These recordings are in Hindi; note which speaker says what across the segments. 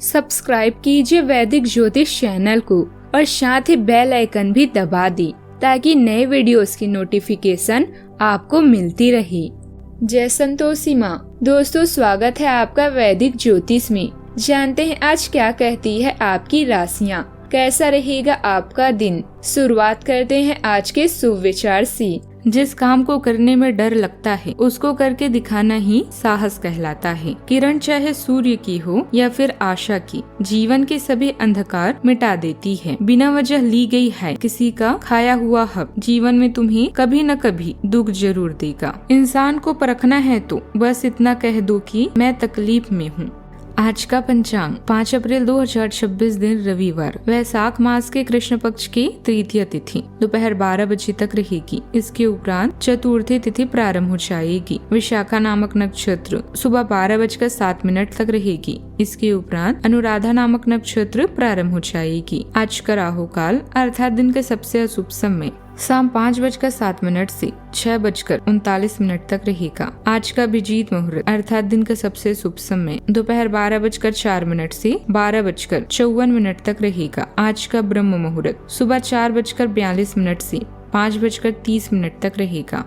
Speaker 1: सब्सक्राइब कीजिए वैदिक ज्योतिष चैनल को और साथ ही बेल आइकन भी दबा दी ताकि नए वीडियोस की नोटिफिकेशन आपको मिलती रहे। जय संतोषी माँ। दोस्तों, स्वागत है आपका वैदिक ज्योतिष में। जानते हैं आज क्या कहती है आपकी राशियाँ, कैसा रहेगा आपका दिन। शुरुआत करते हैं आज के शुभ विचार से। जिस काम को करने में डर लगता है उसको करके दिखाना ही साहस कहलाता है। किरण चाहे सूर्य की हो या फिर आशा की, जीवन के सभी अंधकार मिटा देती है। बिना वजह ली गई है किसी का खाया हुआ हक जीवन में तुम्हें कभी न कभी दुख जरूर देगा। इंसान को परखना है तो बस इतना कह दो कि मैं तकलीफ में हूँ। आज का पंचांग 5 अप्रैल 2026 दिन रविवार, वैशाख मास के कृष्ण पक्ष की तृतीय तिथि दोपहर 12 बजे तक रहेगी। इसके उपरांत चतुर्थी तिथि प्रारंभ हो जाएगी। विशाखा नामक नक्षत्र सुबह 12:07 तक रहेगी। इसके उपरांत अनुराधा नामक नक्षत्र प्रारंभ हो जाएगी। आज का राहु काल अर्थात दिन के सबसे अशुभ समय शाम 5:07 से 6:39 तक रहेगा। आज का अभिजीत मुहूर्त अर्थात दिन का सबसे शुभ समय दोपहर 12:04 से 12:54 तक रहेगा। आज का ब्रह्म मुहूर्त सुबह 4:42 से 5:30 तक रहेगा।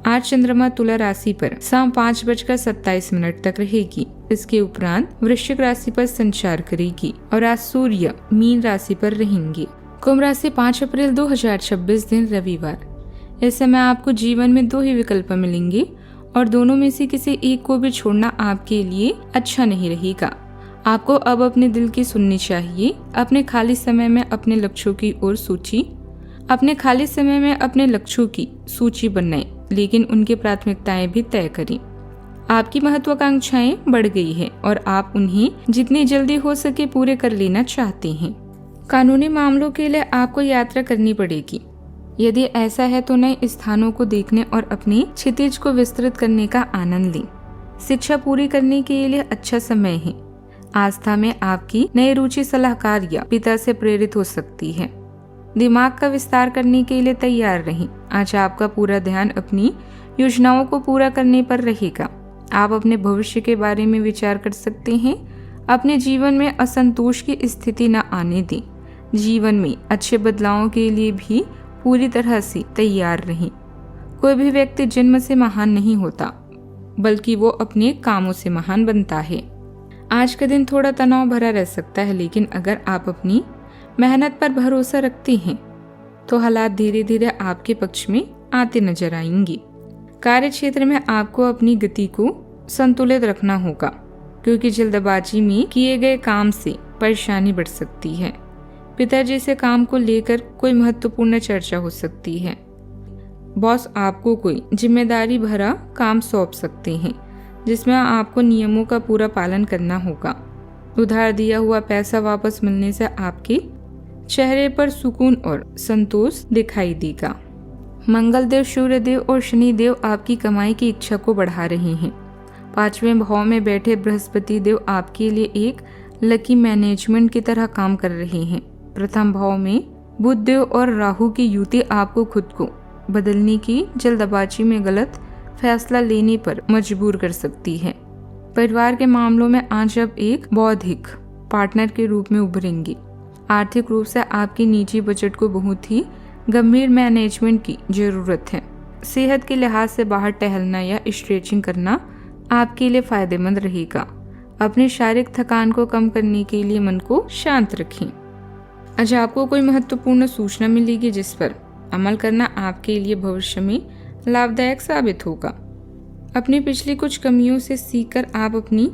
Speaker 1: आज चंद्रमा तुला राशि पर शाम 5:27 तक रहेगी। इसके उपरांत वृश्चिक राशि पर संचार करेगी और आज सूर्य मीन राशि पर रहेंगे। कुंभ राशि 5 अप्रैल 2026 दिन रविवार। इस समय आपको जीवन में 2 ही विकल्प मिलेंगे और दोनों में से किसी एक को भी छोड़ना आपके लिए अच्छा नहीं रहेगा। आपको अब अपने दिल की सुननी चाहिए। अपने खाली समय में अपने लक्ष्यों की सूची बनाएं, लेकिन उनकी प्राथमिकताएं भी तय करें। आपकी महत्वाकांक्षाएं बढ़ गई है और आप उन्हें जितनी जल्दी हो सके पूरे कर लेना चाहते हैं। कानूनी मामलों के लिए आपको यात्रा करनी पड़ेगी। यदि ऐसा है तो नए स्थानों को देखने और अपनी क्षितिज को विस्तृत करने का आनंद लें। शिक्षा पूरी करने के लिए अच्छा समय है। आस्था में आपकी नई रुचि सलाहकार या पिता से प्रेरित हो सकती है। दिमाग का विस्तार करने के लिए तैयार रहें। आज आपका पूरा ध्यान अपनी योजनाओं को पूरा करने पर रहेगा। आप अपने भविष्य के बारे में विचार कर सकते हैं। अपने जीवन में असंतोष की स्थिति न आने दें। जीवन में अच्छे बदलावों के लिए भी पूरी तरह से तैयार रहें। कोई भी व्यक्ति जन्म से महान नहीं होता, बल्कि वो अपने कामों से महान बनता है। आज का दिन थोड़ा तनाव भरा रह सकता है, लेकिन अगर आप अपनी मेहनत पर भरोसा रखते हैं तो हालात धीरे धीरे आपके पक्ष में आते नजर आएंगे। कार्य क्षेत्र में आपको अपनी गति को संतुलित रखना होगा, क्योंकि जल्दबाजी में किए गए काम से परेशानी बढ़ सकती है। पिताजी से काम को लेकर कोई महत्वपूर्ण चर्चा हो सकती है। बॉस आपको कोई जिम्मेदारी भरा काम सौंप सकते हैं, जिसमें आपको नियमों का पूरा पालन करना होगा। उधार दिया हुआ पैसा वापस मिलने से आपके चेहरे पर सुकून और संतोष दिखाई देगा। मंगल देव, सूर्य देव और शनि देव आपकी कमाई की इच्छा को बढ़ा रहे हैं। 5वें भाव में बैठे बृहस्पति देव आपके लिए एक लकी मैनेजमेंट की तरह काम कर रहे हैं। प्रथम भाव में बुध देव और राहु की युति आपको खुद को बदलने की जल्दबाजी में गलत फैसला लेने पर मजबूर कर सकती है। परिवार के मामलों में आज आप एक बौद्धिक पार्टनर के रूप में उभरेंगे। आर्थिक रूप से आपके निजी बजट को बहुत ही गंभीर मैनेजमेंट की जरूरत है। सेहत के लिहाज से बाहर टहलना या स्ट्रेचिंग करना आपके लिए फायदेमंद रहेगा। अपनी शारीरिक थकान को कम करने के लिए मन को शांत रखें। आज आपको कोई महत्वपूर्ण सूचना मिलेगी जिस पर अमल करना आपके लिए भविष्य में लाभदायक साबित होगा। अपनी पिछली कुछ कमियों से सीखकर आप अपनी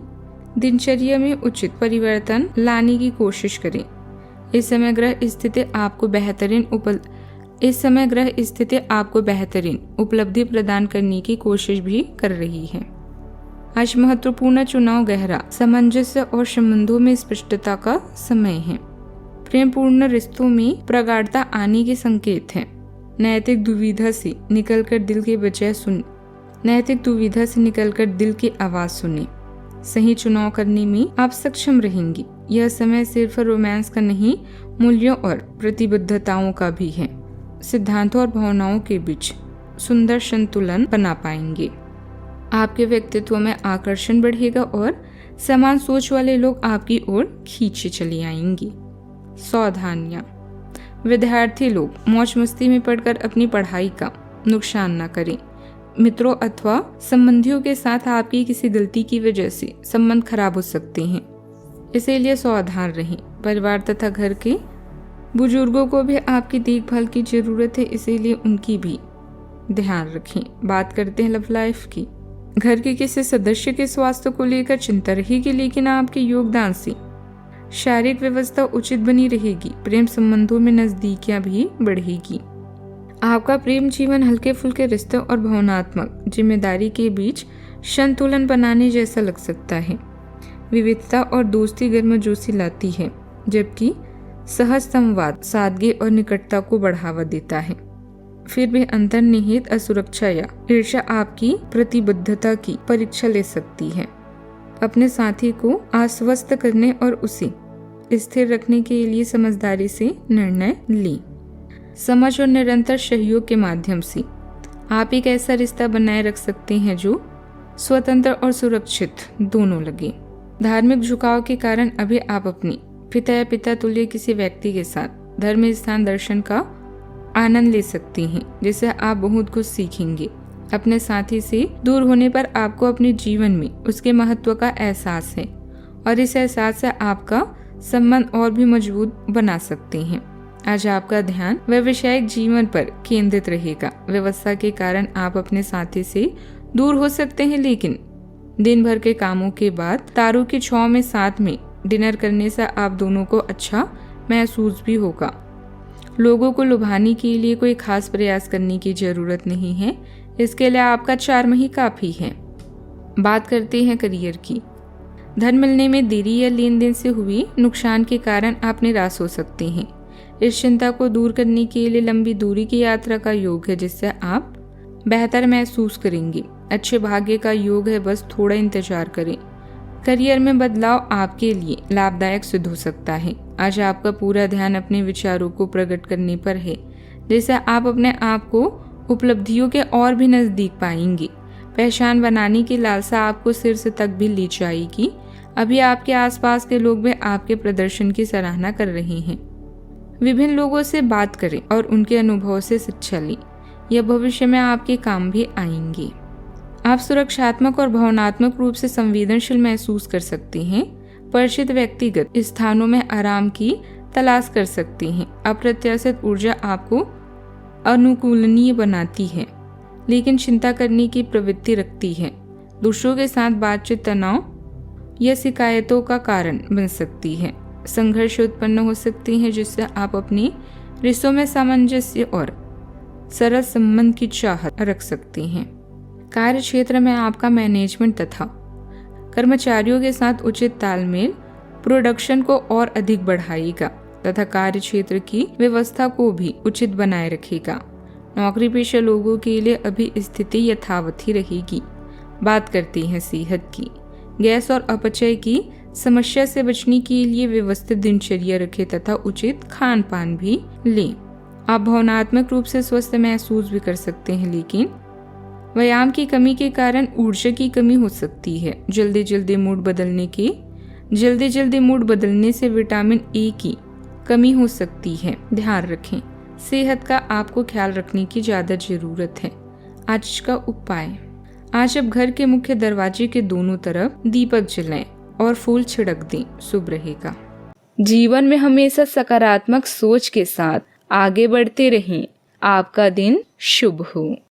Speaker 1: दिनचर्या में उचित परिवर्तन लाने की कोशिश करें। इस समय ग्रह स्थिति आपको बेहतरीन उपलब्धि प्रदान करने की कोशिश भी कर रही है। आज महत्वपूर्ण चुनाव, गहरा सामंजस्य और संबंधों में स्पष्टता का समय है। प्रेमपूर्ण रिश्तों में प्रगाढ़ता आने के संकेत हैं। नैतिक दुविधा से निकलकर दिल की आवाज सुने। सही चुनाव करने में आप सक्षम रहेंगी। यह समय सिर्फ रोमांस का नहीं, मूल्यों और प्रतिबद्धताओं का भी है। सिद्धांतों और भावनाओं के बीच सुंदर संतुलन बना पाएंगे। आपके व्यक्तित्व में आकर्षण बढ़ेगा और समान सोच वाले लोग आपकी ओर खींचे चले आएंगे। सावधानियां, विद्यार्थी लोग मौज मस्ती में पढ़कर अपनी पढ़ाई का नुकसान न करें। मित्रों अथवा संबंधियों के साथ आपकी किसी गलती की वजह से संबंध खराब हो सकते हैं, इसीलिए सावधान रहें। परिवार तथा घर के बुजुर्गों को भी आपकी देखभाल की जरूरत है, इसीलिए उनकी भी ध्यान रखें। बात करते हैं लव लाइफ की। घर के किसी सदस्य के स्वास्थ्य को लेकर चिंता रहेगी, लेकिन आपके योगदान से शारीरिक व्यवस्था उचित बनी रहेगी। प्रेम संबंधों में नजदीकियां भी बढ़ेगी। आपका प्रेम जीवन हल्के फुल्के रिश्तों और भावनात्मक जिम्मेदारी के बीच संतुलन बनाने जैसा लग सकता है। विविधता और दोस्ती गर्मजोशी लाती है, जबकि सहज संवाद सादगी और निकटता को बढ़ावा देता है। फिर भी अंतर्निहित असुरक्षा या ईर्ष्या आपकी प्रतिबद्धता की परीक्षा ले सकती है। अपने साथी को आश्वस्त करने और उसे स्थिर रखने के लिए समझदारी से निर्णय लें। समझ और निरंतर सहयोग के माध्यम से आप एक ऐसा रिश्ता बनाए रख सकते हैं जो स्वतंत्र और सुरक्षित दोनों लगे। धार्मिक झुकाव के कारण अभी आप अपने पिता या पिता तुल्य किसी व्यक्ति के साथ धर्म स्थान दर्शन का आनंद ले सकती हैं, जिससे आप बहुत कुछ सीखेंगे। अपने साथी से दूर होने पर आपको अपने जीवन में उसके महत्व का एहसास है और इस एहसास से आपका संबंध और भी मजबूत बना सकते हैं। आज आपका ध्यान व्यवसायिक जीवन पर केंद्रित रहेगा। व्यवस्था के कारण आप अपने साथी से दूर हो सकते हैं, लेकिन दिन भर के कामों के बाद तारों की छांव में साथ में डिनर करने से आप दोनों को अच्छा महसूस भी होगा। लोगों को लुभाने के लिए कोई खास प्रयास करने की जरूरत नहीं है, इसके लिए आपका चार्म ही काफी है। बात करते हैं करियर की। धन मिलने में देरी या लेन देन से हुई नुकसान के कारण आप निराश हो सकते हैं। इस चिंता को दूर करने के लिए लंबी दूरी की यात्रा का योग है, जिससे आप बेहतर महसूस करेंगे। अच्छे भाग्य का योग है, बस थोड़ा इंतजार करें। करियर में बदलाव आपके लिए लाभदायक सिद्ध हो सकता है। आज आपका पूरा ध्यान अपने विचारों को प्रकट करने पर है, जिससे आप अपने आप को उपलब्धियों के और भी नजदीक पाएंगे। पहचान बनाने की लालसा आपको सिर से तक भी ले जाएगी। अभी आपके आसपास के लोग भी आपके प्रदर्शन की सराहना कर रहे हैं। विभिन्न लोगों से बात करें और उनके अनुभव से शिक्षा लें, यह भविष्य में आपके काम भी आएंगे। आप सुरक्षात्मक और भावनात्मक रूप से संवेदनशील महसूस कर सकते हैं। परिचित व्यक्तिगत स्थानों में आराम की तलाश कर सकते हैं। अप्रत्याशित ऊर्जा आपको अनुकूलनीय बनाती है, लेकिन चिंता करने की प्रवृत्ति रखती है। दूसरों के साथ बातचीत तनाव या शिकायतों का कारण बन सकती है। संघर्ष उत्पन्न हो सकते हैं, जिससे आप अपने रिश्तों में सामंजस्य और सरल संबंध की चाहत रख सकते हैं। कार्य क्षेत्र में आपका मैनेजमेंट तथा कर्मचारियों के साथ उचित तालमेल प्रोडक्शन को और अधिक बढ़ाएगा तथा कार्य क्षेत्र की व्यवस्था को भी उचित बनाए रखेगा। नौकरी पेशा लोगों के लिए अभी स्थिति यथावत ही रहेगी। बात करते हैं सेहत की। गैस और अपचय की समस्या से बचने के लिए व्यवस्थित दिनचर्या रखें तथा उचित खान पान भी लें। आप भावनात्मक रूप से स्वस्थ महसूस भी कर सकते हैं, लेकिन व्यायाम की कमी के कारण ऊर्जा की कमी हो सकती है। जल्दी जल्दी मूड बदलने से विटामिन ए की कमी हो सकती है। ध्यान रखें, सेहत का आपको ख्याल रखने की ज्यादा जरूरत है। आज का उपाय, आज आप घर के मुख्य दरवाजे के दोनों तरफ दीपक जलाएं और फूल छिड़क दें, शुभ रहेगा। जीवन में हमेशा सकारात्मक सोच के साथ आगे बढ़ते रहें। आपका दिन शुभ हो।